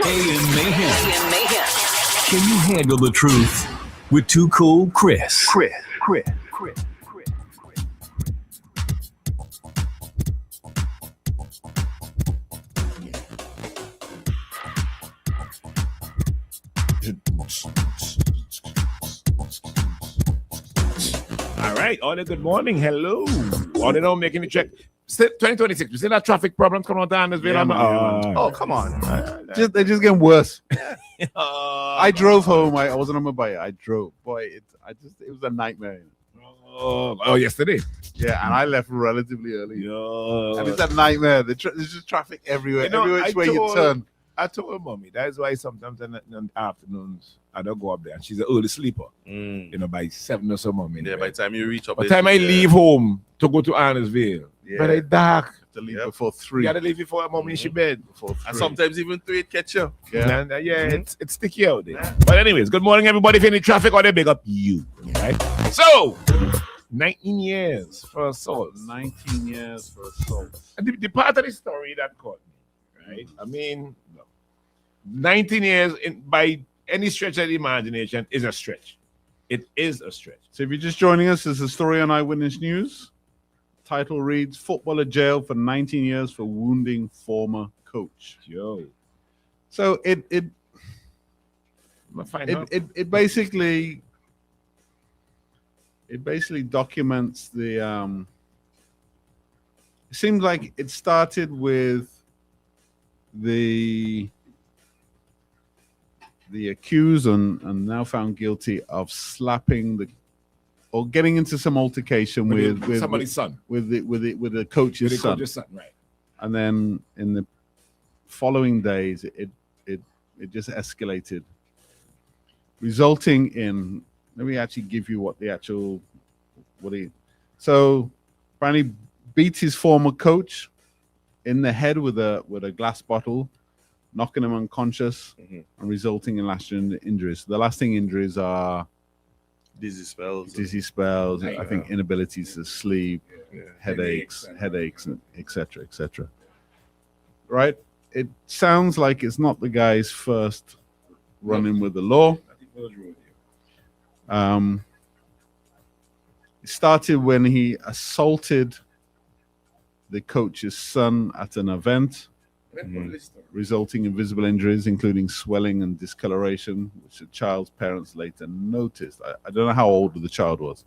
Mayhem. Can you handle the truth with Too Cool Chris? All right, Order, good morning. Hello. Order, now making the check. Still 2026, we still have traffic problems coming on down this way. Oh, come on. They're just getting worse. I drove home. I wasn't on my bike. I drove. Boy, it was a nightmare. Yesterday. Yeah, and I left relatively early. Yo. And it's a nightmare. There's just traffic everywhere. Everywhere which way you turn. I told her mommy, that is why sometimes in the afternoons I don't go up there. And she's an early sleeper. By 7 or so, mommy. Yeah, by the time you reach up by the time I leave home to go to Annesville, but it's dark. To leave before 3. You gotta leave before mommy in she bed. Before 3. And sometimes even 3 it catch you. Yeah. And, it's sticky out there. Yeah. But anyways, good morning everybody. If you're in the traffic or they big up you. Right? So 19 years for assault. 19 years for assault. And the part of the story that caught me, right? I mean, 19 years by any stretch of the imagination is a stretch. It is a stretch. So if you're just joining us, there's a story on Eyewitness News. Title reads, Footballer jailed for 19 years for wounding former coach. Yo. So it basically documents the it seems like it started with the accused and now found guilty of slapping or getting into some altercation with somebody's son, with the coach's son. Right? And then in the following days, it just escalated, resulting in. Let me actually give you So, apparently beat his former coach in the head with a glass bottle, knocking him unconscious and resulting in lasting injuries. The lasting injuries are dizzy spells. I think inabilities to sleep, headaches, etc., etc. Right? It sounds like it's not the guy's first run-in with the law. It started when he assaulted the coach's son at an event, resulting in visible injuries, including swelling and discoloration, which the child's parents later noticed. I don't know how old the child was,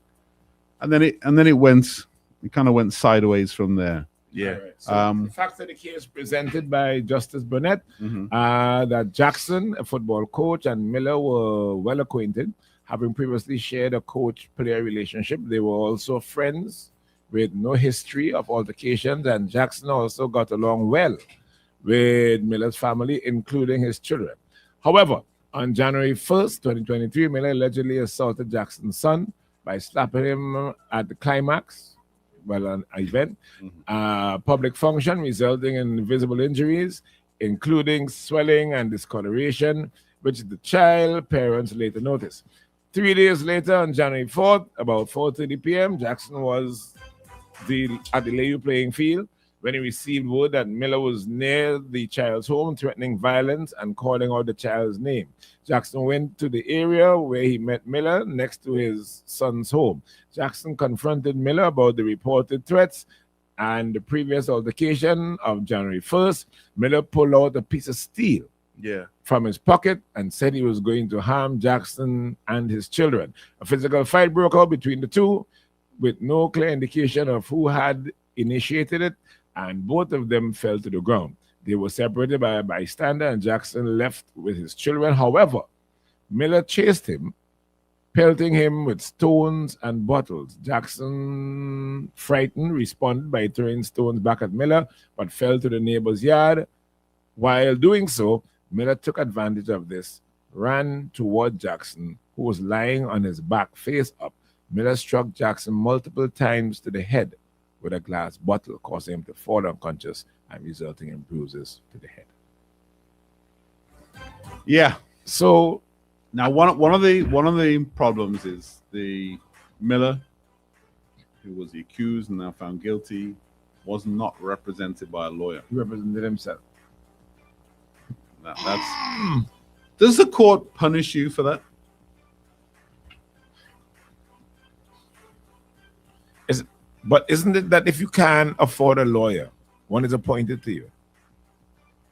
and then it kind of went sideways from there. Yeah. Right. So the facts of the case presented by Justice Burnett, that Jackson, a football coach, and Miller were well acquainted, having previously shared a coach-player relationship. They were also friends with no history of altercations, and Jackson also got along well with Miller's family, including his children. However, on January 1st, 2023, Miller allegedly assaulted Jackson's son by slapping him at the climax, an event, public function, resulting in visible injuries, including swelling and discoloration, which the child parents later noticed. 3 days later, on January 4th, about 4:30 p.m., Jackson was at the Layu playing field when he received word that Miller was near the child's home, threatening violence and calling out the child's name. Jackson went to the area where he met Miller next to his son's home. Jackson confronted Miller about the reported threats and the previous altercation of January 1st. Miller pulled out a piece of steel from his pocket and said he was going to harm Jackson and his children. A physical fight broke out between the two with no clear indication of who had initiated it, and both of them fell to the ground. They were separated by a bystander, and Jackson left with his children. However, Miller chased him, pelting him with stones and bottles. Jackson, frightened, responded by throwing stones back at Miller, but fell to the neighbor's yard. While doing so, Miller took advantage of this, ran toward Jackson, who was lying on his back, face up. Miller struck Jackson multiple times to the head with a glass bottle, causing him to fall unconscious and resulting in bruises to the head. Yeah. So now one of the problems is the Miller, who was the accused and now found guilty, was not represented by a lawyer. He represented himself. That's. Does the court punish you for that? But isn't it that if you can't afford a lawyer, one is appointed to you?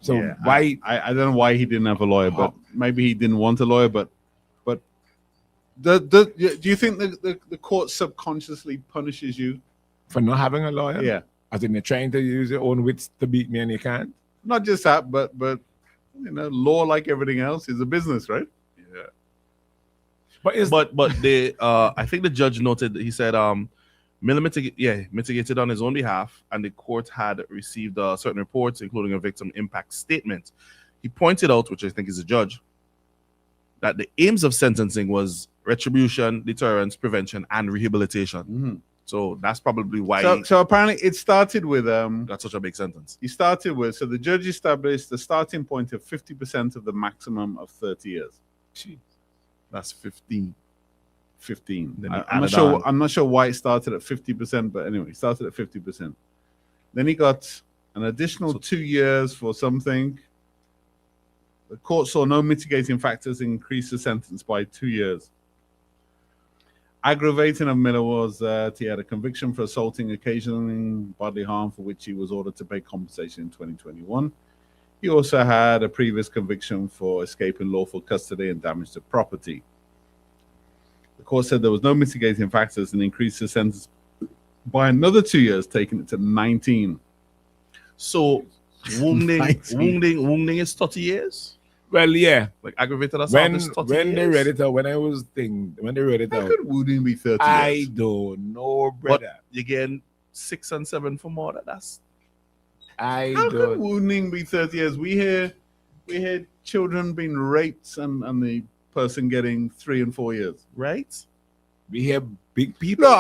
So Yeah, why? I don't know why he didn't have a lawyer, but maybe he didn't want a lawyer. But do you think the court subconsciously punishes you? For not having a lawyer? Yeah, As in you're trying to use your own wits to beat me and you can't? not just that, but law, like everything else, is a business, right? Yeah. But they I think the judge noted, he said Miller mitigated on his own behalf, and the court had received certain reports, including a victim impact statement. He pointed out, which I think is a judge, that the aims of sentencing was retribution, deterrence, prevention, and rehabilitation. Mm-hmm. So that's probably why So apparently it started with got such a big sentence. so the judge established the starting point of 50% of the maximum of 30 years. That's 15. 15. Then he I'm not added sure. on. I'm not sure why it started at 50%, but anyway, it started at 50%. Then he got an additional 2 years for something. The court saw no mitigating factors and increased the sentence by 2 years. Aggravating of Miller was that he had a conviction for assaulting occasioning bodily harm, for which he was ordered to pay compensation in 2021. He also had a previous conviction for escaping lawful custody and damage to property. The court said there was no mitigating factors and increased the sentence by another 2 years, taking it to 19. So wounding is 30 years? well, yeah. Like aggravated assault is 30 When years? they read it out, when they read it How out, could wounding be 30 I years? don't know, But brother. you're getting 6 and 7 for murder. That's I How could don't. wounding be 30 years? We hear children being raped and the person getting 3 and 4 years. right. We hear big people. No,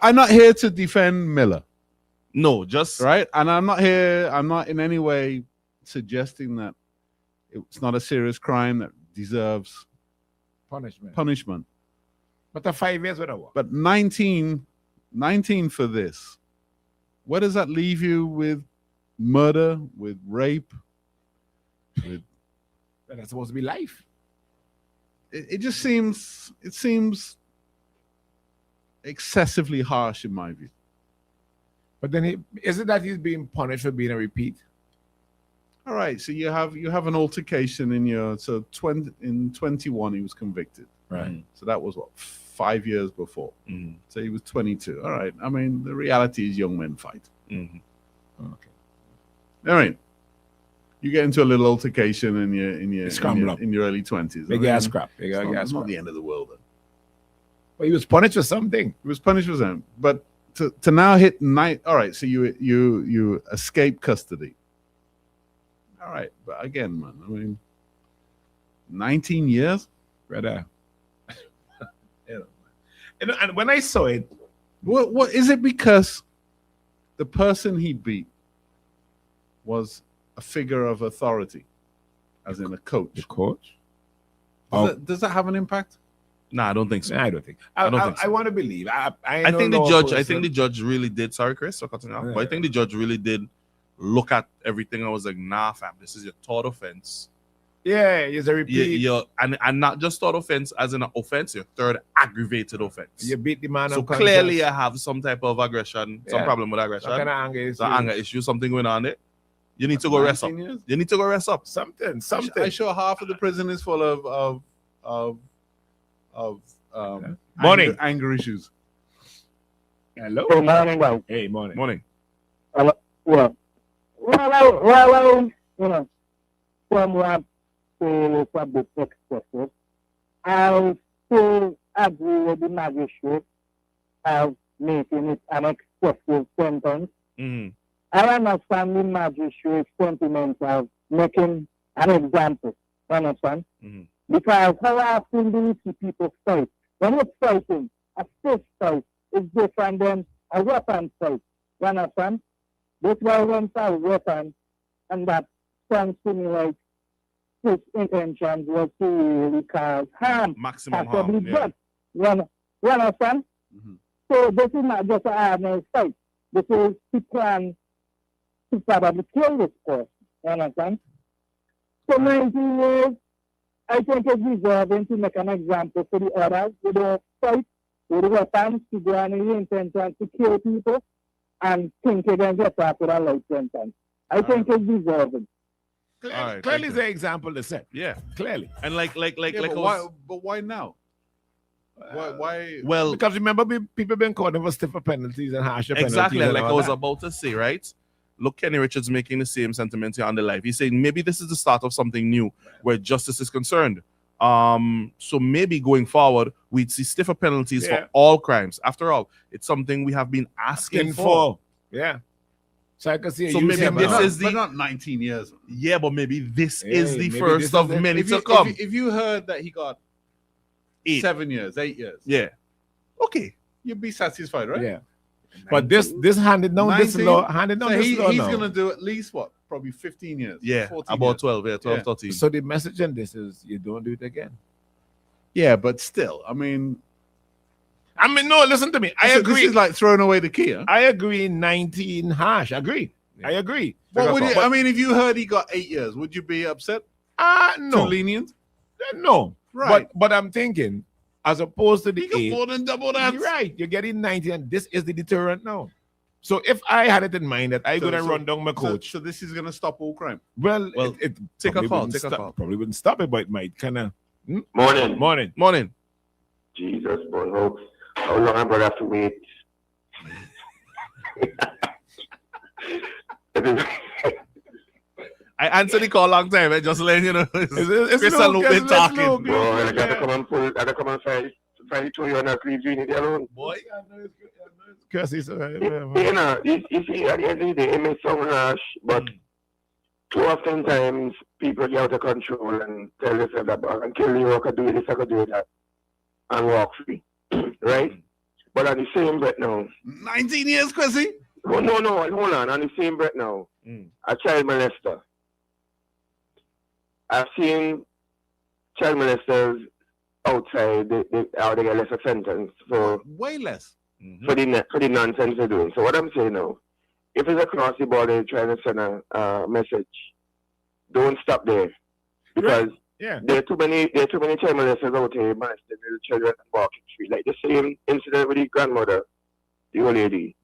I'm not here to defend Miller, No, just right? And I'm not in any way suggesting that it's not a serious crime that deserves punishment. But the 5 years with a what? But 19 for this. Where does that leave you with murder, with rape? That's supposed to be life. It just seems excessively harsh in my view. But then is it that he's being punished for being a repeat? All right, so you have an altercation in in 21 he was convicted. Right. So that was what, 5 years before. Mhm. So he was 22. All right. I mean, the reality is young men fight. Mhm. Okay. All right. You get into a little altercation in your Scramble up. in your early 20s. Big ass crap. Big It's ass not, gas it's not crap. the end of the world. Then. Well, he was punished for something. He was punished for something, but to now hit night. All right. So you escape custody. All right, but again, man. I mean, 19 years. Brother. And when I saw it, What is it? Because the person he beat was a figure of authority, as in a coach. the coach. Does that have an impact? Nah, I don't think so. I don't think. I don't think so. I want to believe. I think the judge really did. Sorry, Chris, for cutting off. Yeah. But I think the judge really did look at everything. I was like, nah, fam, this is your third offense. Yeah, it's a repeat. And not just third offense as in an offense, your third aggravated offense. You beat the man. So unconscious. clearly, I have some type of aggression, some Yeah. problem with What aggression, kind of anger is some it? anger issue, something going on there. You need to go rest up. 19 years? You need to go rest up. Something. I'm sure half of the prison is full of Morning. anger issues. Hello. Good morning, well, Hey, morning. Morning. you know, from what the expressive, I still agree with the magistrate of making it an expressive sentence. Mhm. I understand the magistrate's sentiment of making an example. You understand? Mhm. Because how often do we see people fight? When it's fighting, a fist fight is different than a weapon fight. You understand? This violence are weapon, and that sounds to me like his intention was to really cause harm. Maximum Possibly harm. Yeah. death. You understand? Mhm. So this is not just an ordinary fight. This is he plan to probably kill this person. You understand? So 19 years, I think it's deserving to make an example for the others. They don't fight with weapons to go on the intention to kill people and think they're going to get back with a life sentence. I think it's deserving. Clearly, All right, clearly thank is an example to set. Yeah. Clearly. And like Yeah, I but was- why now? Why? well, Because remember, people been calling for stiffer penalties and harsher penalties. exactly, and like I all was that. about to say, right? Look, Kenny Richards making the same sentiment here on the live. He's saying maybe this is the start of something new where justice is concerned. So maybe going forward, we'd see stiffer penalties for all crimes. After all, it's something we have been asking for. Yeah. So I can see. So maybe this is but not 19 years. Yeah, but maybe this is the maybe this first is of it. many If to you, come. if you heard that he got 7 years, 8 years, Yeah. Okay. you'd be satisfied, right? Yeah. But this handed down this 19? law, handed down So this law he's now. going to do at least what? Probably 15 years. Yeah. 14 About years. 12. Yeah. 12, Yeah. 13. So the message in this is you don't do it again. Yeah, but still, I mean, No, listen to me. I so agree. This is like throwing away the key. Huh? I agree. 19 harsh. Agree. I agree. What would you, But- I mean, if you heard he got 8 years, would you be upset? no. Too lenient? No. Right. But I'm thinking, as opposed to the He got 8, more than double that. you're right. You're getting 90, and this is the deterrent now. So if I had it in mind that I'm So- going to so- run down my coach, So this is going to stop all crime. well, Well, it take a probably call, wouldn't take a stop- call. Probably wouldn't stop it, but it might kind of. Morning. Morning. Jesus, boy. How long I'm going to have to wait? I answered the call long time. Just letting you know. It's Chris Luke, and Luke it's been Luke, talking. Luke. Bro, I got to come and pull, I got to come and find to you and not leave you in it alone. Boy. Curses, so, You know, you see, at the end of the day, it may sound harsh, but too often times people get out of control and tell themselves that I can kill you, I can do this, I can do that, and walk free, right? But on the same breath now, 19 years, Chrissy? oh, no, hold on the same breath now, a child molester. I've seen child molesters outside, they get lesser sentence for Way less. for the nonsense they're doing. So what I'm saying now, if it's across the border you're trying to send a message, don't stop there. Because Yeah. there are too many child molesters out here molesting little children and walking street. Like the same incident with the grandmother, the old lady,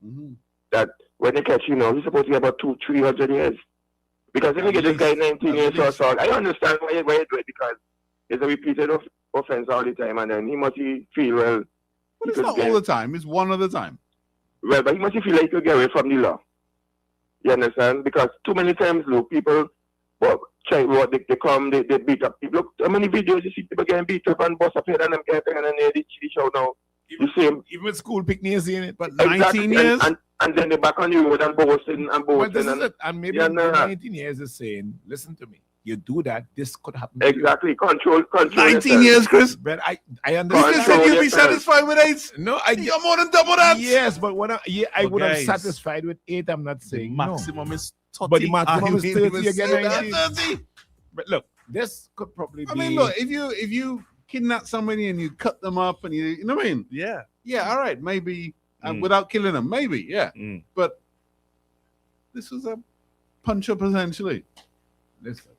that when they catch you now, he's supposed to get about 200-300 years. Because if you get this guy 19 years or so, I understand why you do it, because it's a repeated offense all the time, and then he must feel, well, But it's not all the time. It's one at a time. well, but he must feel like he could get away from the law. You understand? Because too many times, look, people, they come, they beat up people. Look, how many videos you see people getting beat up and bust up head and them getting and then they show now. The same. Even with school picnics in it. But 19 years? And then they're back on the road and boasting and But this boasting. is it. And maybe Yeah, nah. 19 years is saying, listen to me. You do that, this could happen. to you. Exactly. Control 19 yourself. years, Chris? But I You understand. just said you'd be yourself. satisfied with 8. No, You got more than double that. Yes, but what I But would have guys, satisfied with 8. I'm not The saying no. maximum is 30. But the maximum is I 30 mean, again. say 19. that 30. But look, this could probably I be. mean, look, if you kidnap somebody and you cut them up and you know what I mean? Yeah. Yeah, all right, maybe Mm. without killing them, maybe, yeah. Mm. But this was a punch up essentially. Listen,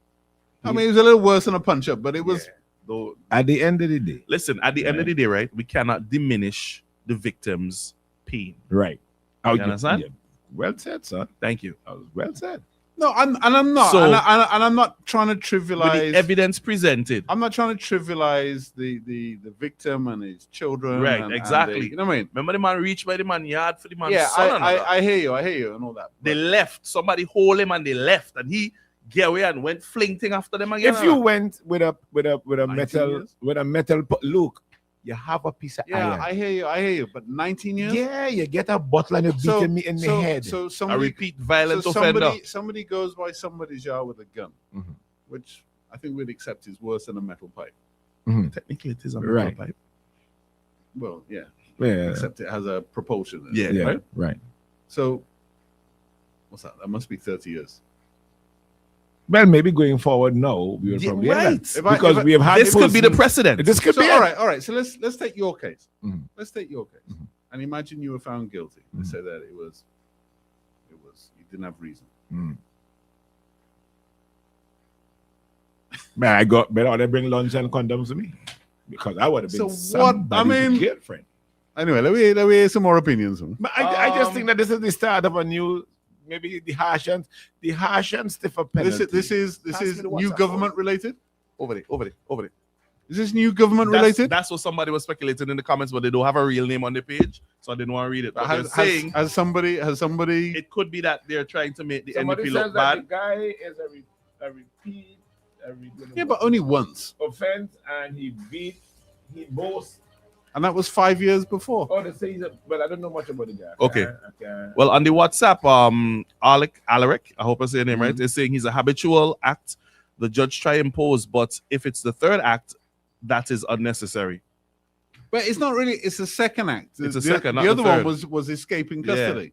I mean, it was a little worse than a punch up, but it was. Though, at the end of the day, listen, at the end of the day, right, we cannot diminish the victim's pain. right? You understand? Yeah. Well said, son. Thank you. That was well said. No, I'm not, So- and I'm not trying to With trivialize. the evidence presented. I'm not trying to trivialize the victim and his children. Right, and exactly. you know what I mean? Remember the man reached by the man yard for the man's Yeah, son and all that? I hear you, and all that. They left. Somebody hold him and they left. And he get away and went fling thing after them again. If you went with a 19 metal years? look, you have a piece of Yeah, iron. I hear you. But 19 years. Yeah, you get a bottle and you beat me in the head. So a somebody, repeat violent so offender. somebody goes by somebody's yard with a gun, Mhm. which I think we'd accept is worse than a metal pipe. Technically, it is a Right. metal pipe. Well, yeah, Yeah, except it has a propulsion. in it, Yeah. yeah, right. right. So what's that? That must be 30 years. Well, maybe going forward now, we will Yeah, probably have right. that. If I- Because if I- we have had This could be the persons- precedent. This could So be all it. right. So let's take your case. Mhm. Let's take your case, Mhm. and imagine you were found guilty. Let's Mhm. say that it was you didn't have reason. Mm. Man, I got better they bring lunch and condoms to me because I would have been So what? I mean- girlfriend. Anyway, let me hear some more opinions. But I just think that this is the start of a new, maybe the harsh and stiffer penalty. This is Pass me the new WhatsApp government related. Over there. Is this new government related? That's what somebody was speculating in the comments, but they don't have a real name on the page, so I didn't want to read it. But they're saying Has somebody? it could be that they're trying to make the Somebody NDP says look that bad. the guy is a repeat Yeah, but only once, offense, and he boasts. and that was 5 years before. Oh, they say he's but I don't know much about the guy. Okay. Okay. Well, on the WhatsApp, Alaric, I hope I say your name right, is saying he's a habitual act the judge try impose, but if it's the third act, that is unnecessary. But it's not really. It's the second act. It's the the second, not The the other third. one was escaping custody.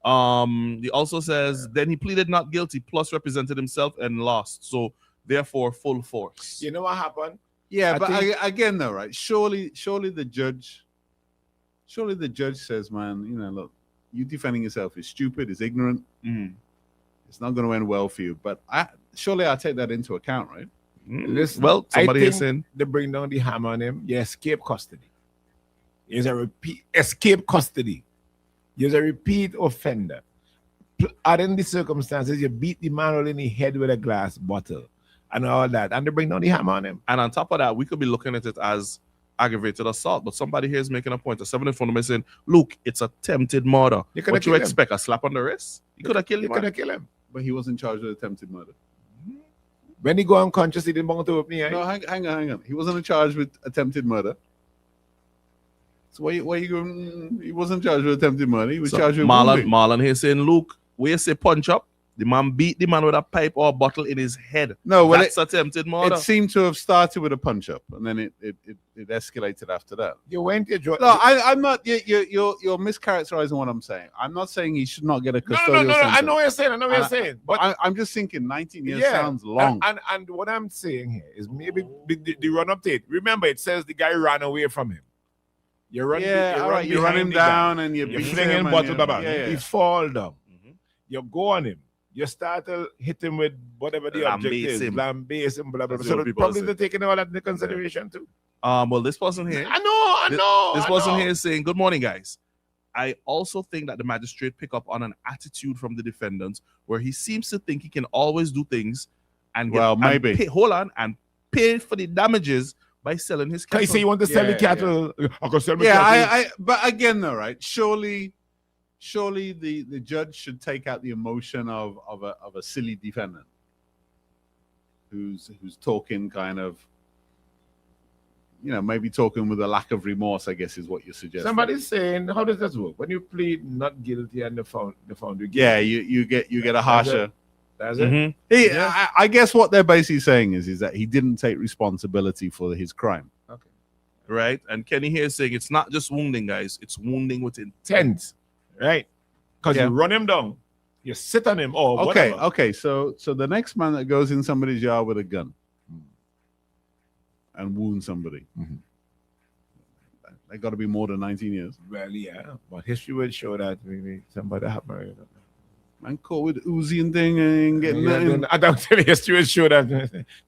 He also says then he pleaded not guilty, plus represented himself and lost. So therefore, full force. You know what happened? Yeah, I but think- again, though, right? Surely the judge says, man, look, you defending yourself is stupid, is ignorant. Mm. It's not going to end well for you. But surely I take that into account, right? Listen, Well, somebody I is think saying they bring down the hammer on him. You escape custody. He's a repeat escape custody. He's a repeat offender. Other than the circumstances, you beat the man all in the head with a glass bottle and all that, and they bring down the hammer on him. and on top of that, we could be looking at it as aggravated assault. But somebody here is making a point. A someone in front of me saying, "Look, it's attempted murder. You coulda What you killed him. expect? A slap on the wrist? You could have killed You him. could have killed him. But he wasn't charged with attempted murder. When he go unconscious, he didn't want to open the eye. No, hang on. He wasn't charged with attempted murder. So why you going? He wasn't charged with attempted murder. He was charged with wounding. Marlon here saying, "Look, where you say punch up, the man beat the man with a pipe or a bottle in his head. No, well, That's attempted murder. it seemed to have started with a punch up, and then it escalated after that. You went to join. No, I'm not. You're mischaracterizing what I'm saying. I'm not saying he should not get a custodial No. I sentence. know what you're saying. I know what you're saying. But I'm just thinking 19 years sounds long. And what I'm saying here is maybe the run-up date. Remember, it says the guy ran away from him. You run, all right. You run him down and you You beat fling him. him and bottle you- baba. yeah, He yeah. fall down. Mhm. You go on him. You start to hit him with whatever the object Lambaste is. him. Lambaste him, blah, blah, That's blah. what So people probably say. they're taking all that into consideration too. Well, this person here, I know. this person here is saying, "Good morning, guys. I also think that the magistrate pick up on an attitude from the defendant where he seems to think he can always do things and Well, and maybe. pay for the damages by selling his Can you cattle." say you want to sell the Yeah, cattle? I can sell my cattle. But again, though, right? Surely the judge should take out the emotion of a silly defendant who's talking kind of, maybe talking with a lack of remorse, I guess is what you're suggesting. Somebody's saying, how does this work? When you plead not guilty and the found you guilty. Yeah, you get a harsher. That's it. Mhm. I guess what they're basically saying is that he didn't take responsibility for his crime. Okay. Right? And Kenny here is saying it's not just wounding, guys. It's wounding with intent. Tense, right? Because Yeah. you run him down, you sit on him, or Okay, whatever. okay. So the next man that goes in somebody's yard with a gun and wounds somebody, Mhm. they got to be more than 19 years. Well, yeah, but history would show that maybe somebody happened. Man caught with Uzi and thing and getting nothing. I don't tell you, history would show that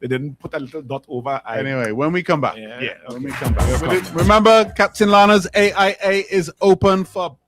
they didn't put a little dot over. Anyway, when we come back, Yeah, when okay. we come back. We'll come back. Remember, Captain Lana's AIA is open for